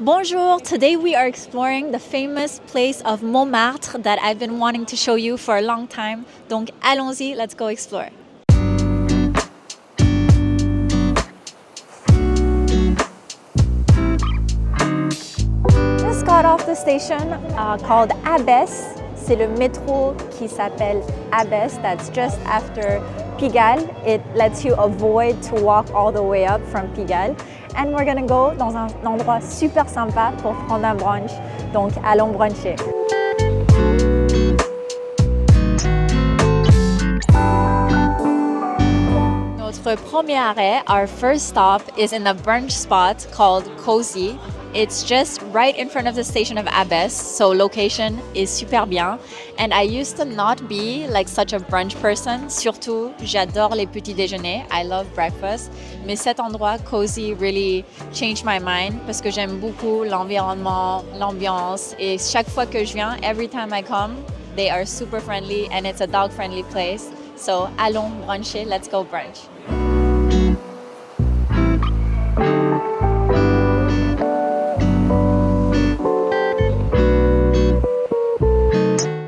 Bonjour, today we are exploring the famous place of Montmartre that I've been wanting to show you for a long time. Donc allons-y, let's go explore. Just got off the station called Abbesse. C'est le métro qui s'appelle Abbesse. That's just after Pigalle. It lets you avoid to walk all the way up from Pigalle. And we're gonna go dans un endroit super sympa pour prendre un brunch. Donc allons bruncher. Notre premier arrêt, our first stop, is in a brunch spot called Cozy. It's just right in front of the station of Abbesse, so location is super bien. And I used to not be like such a brunch person. Surtout, j'adore les petits déjeuners. I love breakfast. Mais cet endroit, Cozy, really changed my mind parce que j'aime beaucoup l'environnement, l'ambiance. Et chaque fois que je viens, every time I come, they are super friendly and it's a dog-friendly place. So allons bruncher, let's go brunch.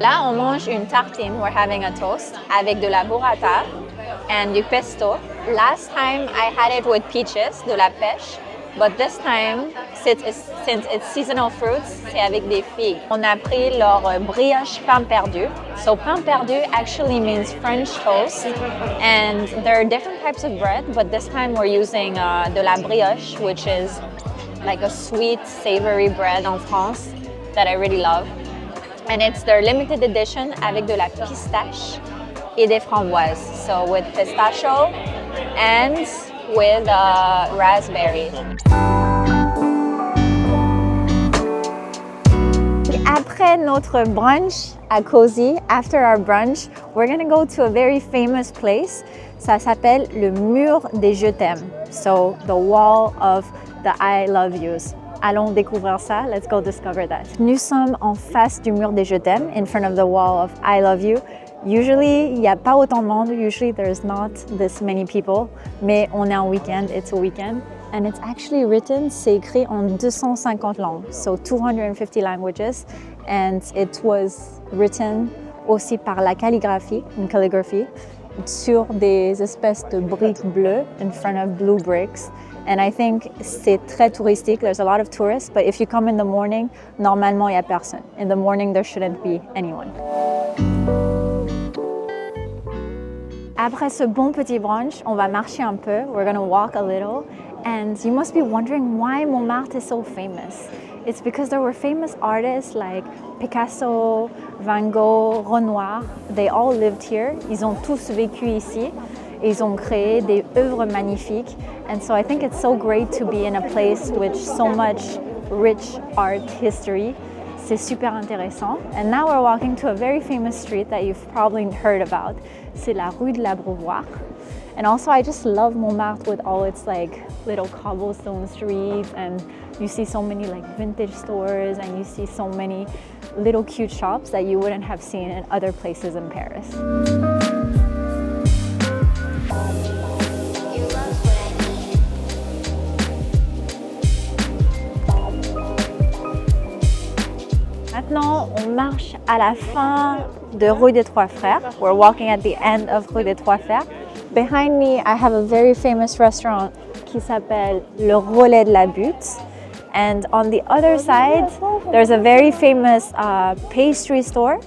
Là, on mange une tartine. We're having a toast avec de la burrata and du pesto. Last time I had it with peaches, de la pêche, but this time, since it's seasonal fruits, c'est avec des figues. On a pris leur brioche pain perdu. So pain perdu actually means French toast, and there are different types of bread, but this time we're using de la brioche, which is like a sweet, savory bread en France that I really love. And it's their limited edition avec de la pistache et des framboises. So with pistachio and with raspberry. Après notre brunch à Cozy, after our brunch, we're gonna go to a very famous place. Ça s'appelle le mur des je t'aime. So the wall of the I love yous. Allons découvrir ça. Let's go discover that. Nous sommes en face du mur des je t'aime, in front of the wall of I love you. Usually, il n'y a pas autant de monde. Usually, there's not this many people. Mais on est en weekend. It's a weekend. And it's actually written, c'est écrit en 250 langues. So 250 languages. And it was written aussi par la calligraphie, une calligraphy, sur des espèces de briques bleues, in front of blue bricks. And I think c'est très touristique. There's a lot of tourists, but if you come in the morning, normalement, il n'y a personne. In the morning, there shouldn't be anyone. Après ce bon petit brunch, on va marcher un peu. We're gonna walk a little. And you must be wondering why Montmartre is so famous. It's because there were famous artists like Picasso, Van Gogh, Renoir. They all lived here. Ils ont tous vécu ici. Ils ont créé des œuvres magnifiques. And so I think it's so great to be in a place with so much rich art history. C'est super intéressant. And now we're walking to a very famous street that you've probably heard about. C'est la rue de l'Abreuvoir. And also I just love Montmartre with all its like little cobblestone streets, and you see so many like vintage stores, and you see so many little cute shops that you wouldn't have seen in other places in Paris. Maintenant, on marche à la fin de rue des Trois Frères. We're walking at the end of rue des Trois Frères. Behind me, I have a very famous restaurant qui s'appelle Le Relais de la Butte. And on the other side, there's a very famous pastry store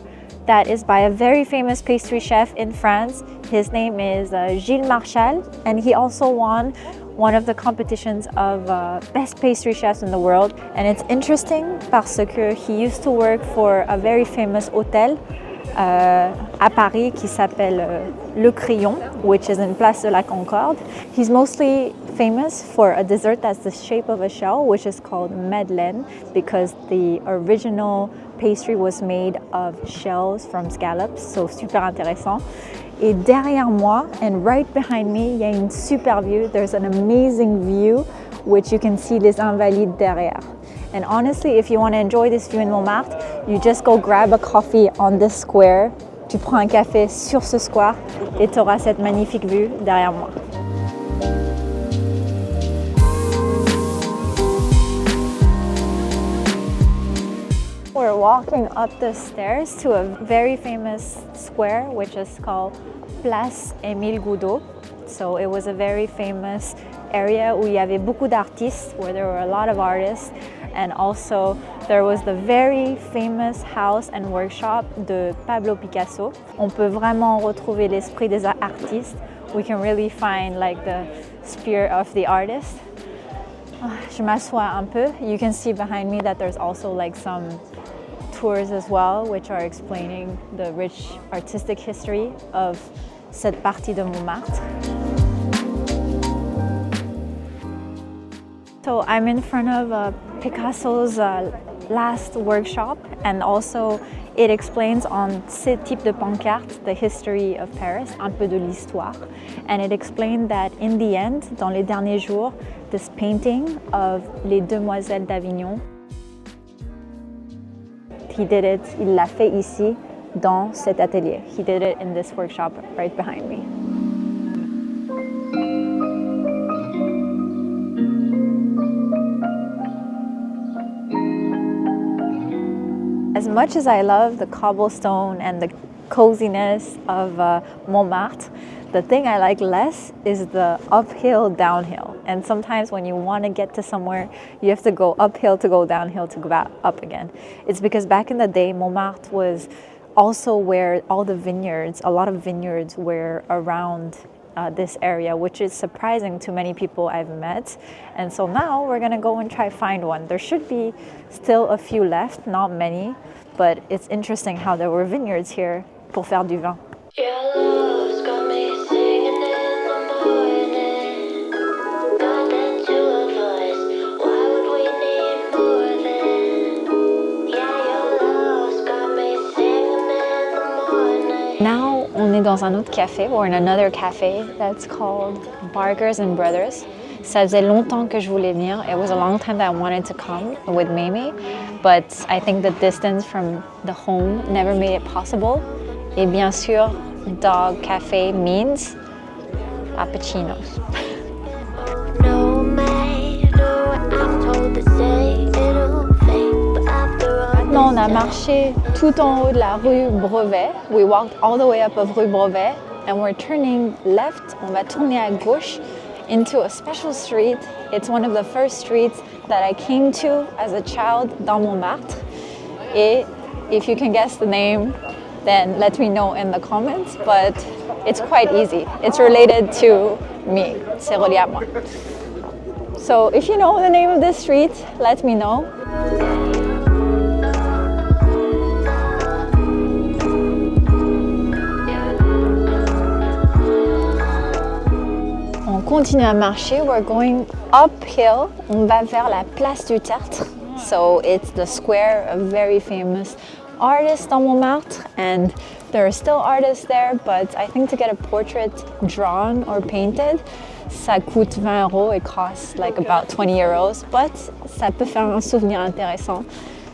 that is by a very famous pastry chef in France. His name is Gilles Marchal, and he also won one of the competitions of best pastry chefs in the world. And it's interesting parce que he used to work for a very famous hotel à Paris qui s'appelle Le Crayon, which is in Place de la Concorde. He's mostly famous for a dessert that's the shape of a shell, which is called Madeleine, because the original pastry was made of shells from scallops, so super intéressant. Et derrière moi, and right behind me, il y a une super view. There's an amazing view, which you can see les Invalides derrière. And honestly, if you want to enjoy this view in Montmartre, you just go grab a coffee on this square. Tu prends un café sur ce square et tu auras cette magnifique vue derrière moi. walking up the stairs to a very famous square, which is called Place Émile Goudeau. So it was a very famous area où il y avait beaucoup d'artistes, where there were a lot of artists, and also there was the very famous house and workshop de Pablo Picasso. On peut vraiment retrouver l'esprit des artistes. We can really find like the spirit of the artist. Je m'assois un peu. You can see behind me that there's also like some tours as well, which are explaining the rich artistic history of cette partie de Montmartre. So I'm in front of Picasso's last workshop, and also it explains on ce type de pancarte the history of Paris, un peu de l'histoire. And it explained that in the end, dans les derniers jours, this painting of les demoiselles d'Avignon, he did it, il l'a fait ici, dans cet atelier. He did it in this workshop right behind me. As much as I love the cobblestone and the coziness of Montmartre, the thing I like less is the uphill, downhill. And sometimes when you want to get to somewhere, you have to go uphill to go downhill to go back up again. It's because back in the day, Montmartre was also where all the vineyards, a lot of vineyards were around this area, which is surprising to many people I've met. And so now we're gonna go and try find one. There should be still a few left, not many, but it's interesting how there were vineyards here pour faire du vin. Now on est dans un autre café, or in another cafe that's called Bargers and Brothers. Ça faisait longtemps que je voulais venir. It was a long time that I wanted to come with Mamie, but I think the distance from the home never made it possible. Et bien sûr, dog cafe means cappuccinos. Maintenant, on a marché tout en haut de la rue Brevet. We walked all the way up of rue Brevet, and we're turning left. On va tourner à gauche into a special street. It's one of the first streets that I came to as a child dans Montmartre. Et if you can guess the name, then let me know in the comments, but it's quite easy. It's related to me. C'est relié à moi. So if you know the name of this street, let me know. On continue à marcher. We're going uphill. On va vers la place du Tertre. So it's the square of very famous artists dans Montmartre, and there are still artists there, but I think to get a portrait drawn or painted, ça coûte 20 €. It costs like about 20 €, but ça peut faire un souvenir intéressant.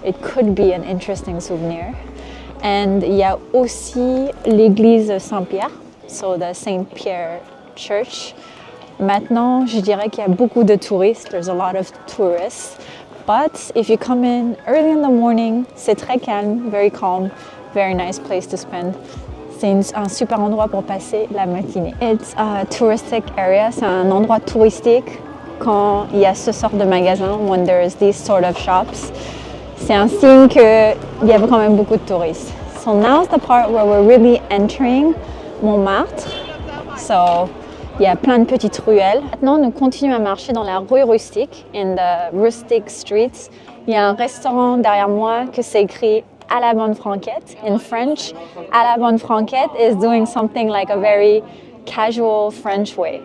It could be an interesting souvenir. And il y a aussi l'église Saint-Pierre, so the Saint Pierre Church. Maintenant, je dirais qu'il y a beaucoup de touristes. There's a lot of tourists. But if you come in early in the morning, c'est très calme, very calm, very nice place to spend. C'est un super endroit pour passer la matinée. It's a touristic area, c'est un endroit touristique quand il y a ce sort de magasin, when there's these sort of shops. C'est un signe qu'il y a quand même beaucoup de touristes. So now's the part where we're really entering Montmartre. So il y a plein de petites ruelles. Maintenant, nous continuons à marcher dans la rue rustique, in the rustic streets. Il y a un restaurant derrière moi que c'est écrit à la bonne franquette. In French, à la bonne franquette is doing something like a very casual French way.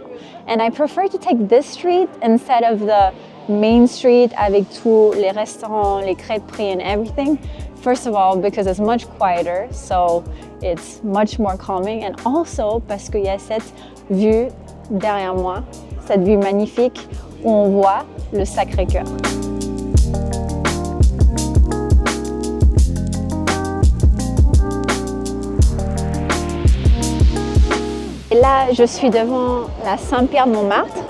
And I prefer to take this street instead of the main street avec tous les restaurants, les crêperies and everything. First of all, because it's much quieter, so it's much more calming. And also, parce qu'il y a cette vue derrière moi, cette vue magnifique où on voit le Sacré-Cœur. Et là, je suis devant la Saint-Pierre de Montmartre.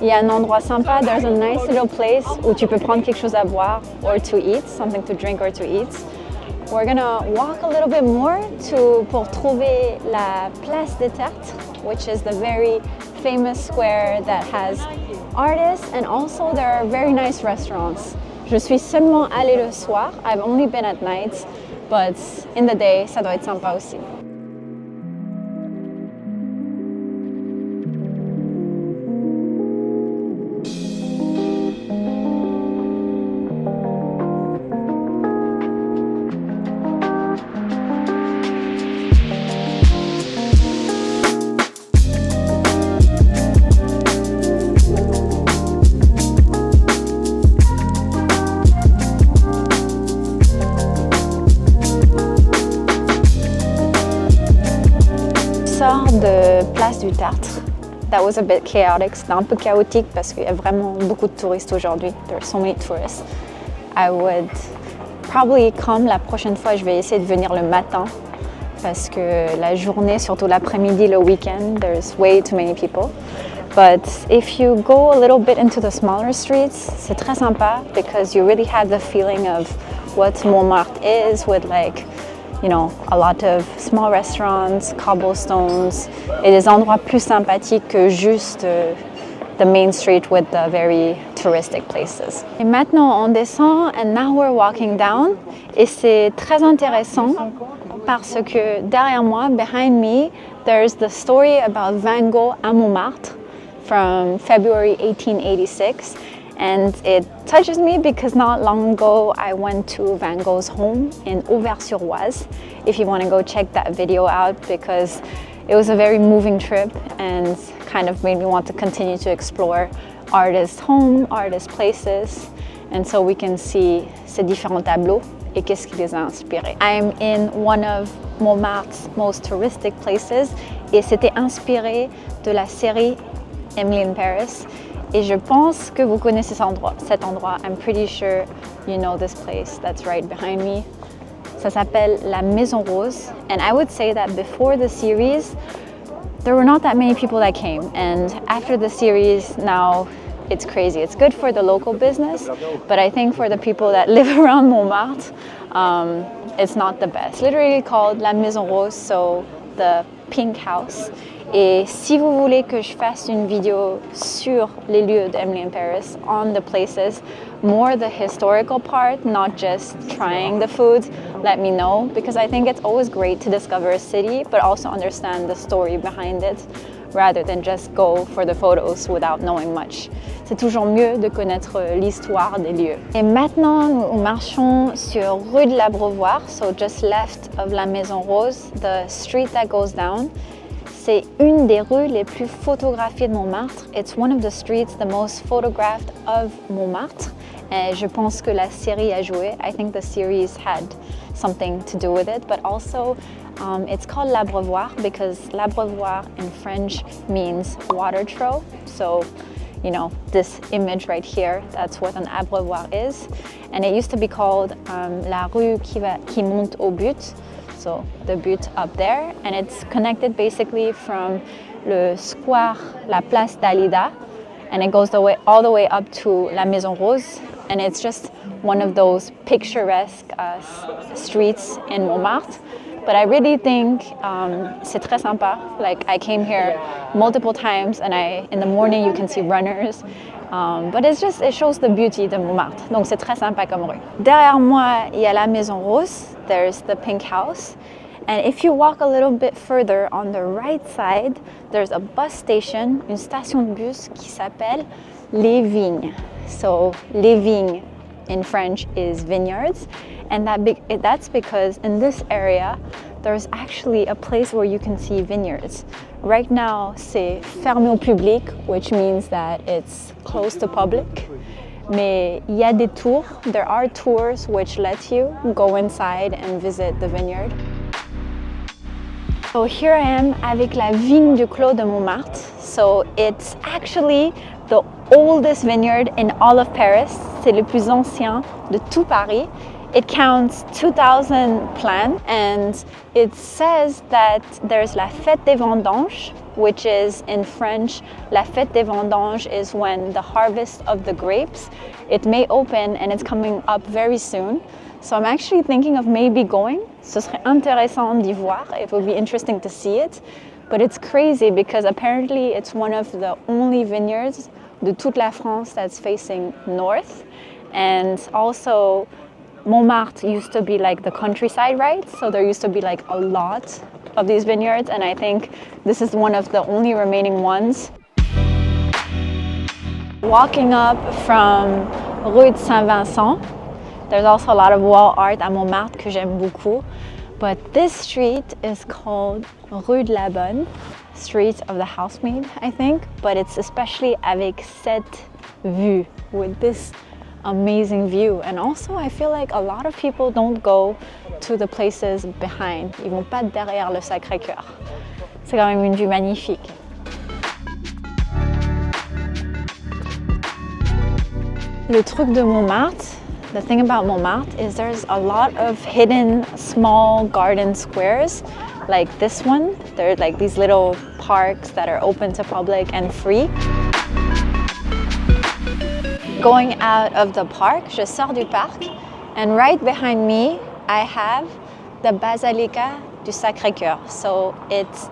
Il y a un endroit sympa, there's a nice little place où tu peux prendre quelque chose à boire or to eat, something to drink or to eat. we're gonna walk a little bit more pour trouver la place des Tertres, which is the very famous square that has artists and also there are very nice restaurants. Je suis seulement allée le soir. I've only been at night, but in the day, ça doit être sympa aussi. De place du Tertre. That was a bit chaotic. C'était un peu chaotique parce qu'il y a vraiment beaucoup de touristes aujourd'hui. There are so many tourists. I would probably come la prochaine fois. Je vais essayer de venir le matin parce que la journée, surtout l'après-midi, le week-end, there's way too many people. But if you go a little bit into the smaller streets, c'est très sympa because you really have the feeling of what Montmartre is with like, you know, a lot of small restaurants, cobblestones, et des endroits plus sympathiques que juste the main street with the very touristic places. Et maintenant on descend and now we're walking down et c'est très intéressant parce que derrière moi, behind me, there's the story about Van Gogh à Montmartre from February 1886. And it touches me because not long ago I went to Van Gogh's home in Auvers-sur-Oise. If you want to go check that video out because it was a very moving trip and kind of made me want to continue to explore artists' home, artists' places, and so we can see ces différents tableaux et qu'est-ce qui les a inspirés. I'm in one of Montmartre's most touristic places et c'était inspiré de la série Emily in Paris. Et je pense que vous connaissez cet endroit. I'm pretty sure you know this place that's right behind me. Ça s'appelle la Maison Rose. And I would say that before the series, there were not that many people that came. And after the series, now it's crazy. It's good for the local business, but I think for the people that live around Montmartre, it's not the best. Literally called la Maison Rose, so the pink house. Et si vous voulez que je fasse une vidéo sur les lieux d'Emily in Paris, on the places, more the historical part, not just trying the food, let me know, because I think it's always great to discover a city, but also understand the story behind it, rather than just go for the photos without knowing much. C'est toujours mieux de connaître l'histoire des lieux. Et maintenant, nous marchons sur rue de l'Abreuvoir, so just left of la Maison Rose, the street that goes down. C'est une des rues les plus photographiées de Montmartre. It's one of the streets the most photographed of Montmartre. Et je pense que la série a joué. I think the series had something to do with it, but also it's called l'Abreuvoir because l'Abreuvoir in French means water trough. So, you know, this image right here, that's what an abreuvoir is. And it used to be called la rue qui monte au but. So the but up there, and it's connected basically from le square, la place d'Alida, and it goes all the way up to la Maison Rose, and it's just one of those picturesque streets in Montmartre. But I really think c'est très sympa. Like I came here multiple times, and in the morning you can see runners. But it shows the beauty de Montmartre. Donc c'est très sympa comme rue. Derrière moi, il y a la Maison Rose. There's the pink house. And if you walk a little bit further on the right side, there's a bus station, une station de bus qui s'appelle Les Vignes. So Les Vignes in French is vineyards. And that's because in this area, there's actually a place where you can see vineyards. Right now, c'est fermé au public, which means that it's closed to public. Mais il y a des tours. There are tours which let you go inside and visit the vineyard. So here I am avec la vigne du Clos de Montmartre. So it's actually the oldest vineyard in all of Paris. C'est le plus ancien de tout Paris. It counts 2,000 plants, and it says that there's la fête des vendanges, which is in French, la fête des vendanges is when the harvest of the grapes. It may open and it's coming up very soon. So I'm actually thinking of maybe going. Ce serait intéressant d'y voir. It would be interesting to see it. But it's crazy because apparently it's one of the only vineyards de toute la France that's facing north. And also Montmartre used to be like the countryside, right? So there used to be like a lot of these vineyards, and I think this is one of the only remaining ones. Walking up from Rue de Saint-Vincent, there's also a lot of wall art à Montmartre que j'aime beaucoup. But this street is called Rue de la Bonne, Street of the Housemaid, I think. But it's especially avec cette vue, with this amazing view. And also I feel like a lot of people don't go to the places behind. Ils vont pas derrière le Sacré-Cœur. C'est quand même une vue magnifique. Le truc de Montmartre, the thing about Montmartre is there's a lot of hidden small garden squares like this one. There are like these little parks that are open to public and free. Going out of the park, je sors du parc, and right behind me I have the Basilica du Sacré-Cœur. So it's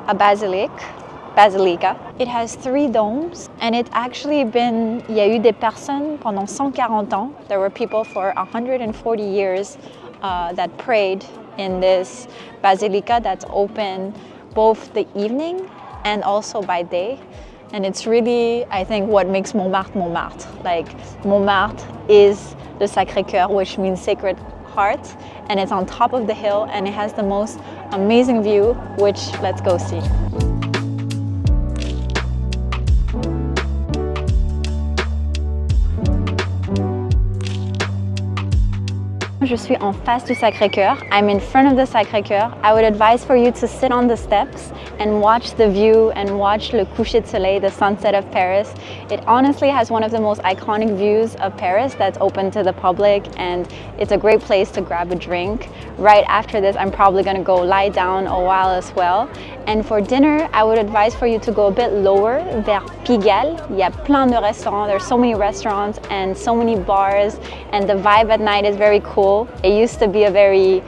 a Basilica. It has 3 domes, and it actually been, il y a eu des personnes pendant 140 ans. There were people for 140 years that prayed in this Basilica that's open both the evening and also by day. And it's really, I think, what makes Montmartre Montmartre. Like, Montmartre is the Sacré-Cœur, which means Sacred Heart, and it's on top of the hill, and it has the most amazing view, which let's go see. Je suis en face du Sacré-Cœur. I'm in front of the Sacré-Cœur. I would advise for you to sit on the steps and watch the view and watch le coucher de soleil, the sunset of Paris. It honestly has one of the most iconic views of Paris that's open to the public, and it's a great place to grab a drink. Right after this, I'm probably gonna go lie down a while as well. And for dinner, I would advise for you to go a bit lower, vers Pigalle. Il y a plein de restaurants. There's so many restaurants and so many bars, and the vibe at night is very cool. It used to be a very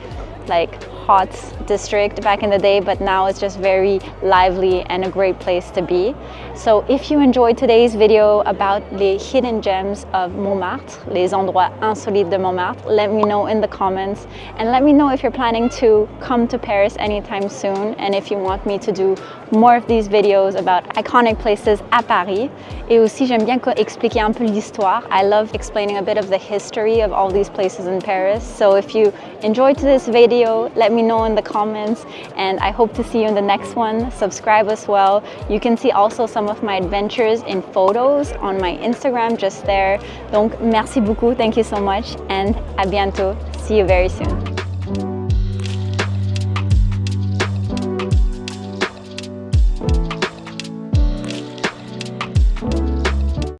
hot district back in the day, but now it's just very lively and a great place to be. So if you enjoyed today's video about les hidden gems of Montmartre, les endroits insolites de Montmartre, let me know in the comments, and let me know if you're planning to come to Paris anytime soon, and if you want me to do more of these videos about iconic places à Paris. Et aussi, j'aime bien expliquer un peu l'histoire. I love explaining a bit of the history of all these places in Paris. So if you enjoyed this video, let me know in the comments, and I hope to see you in the next one. Subscribe as well. You can see also some of my adventures in photos on my Instagram just there. Donc merci beaucoup, thank you so much, and à bientôt. See you very soon.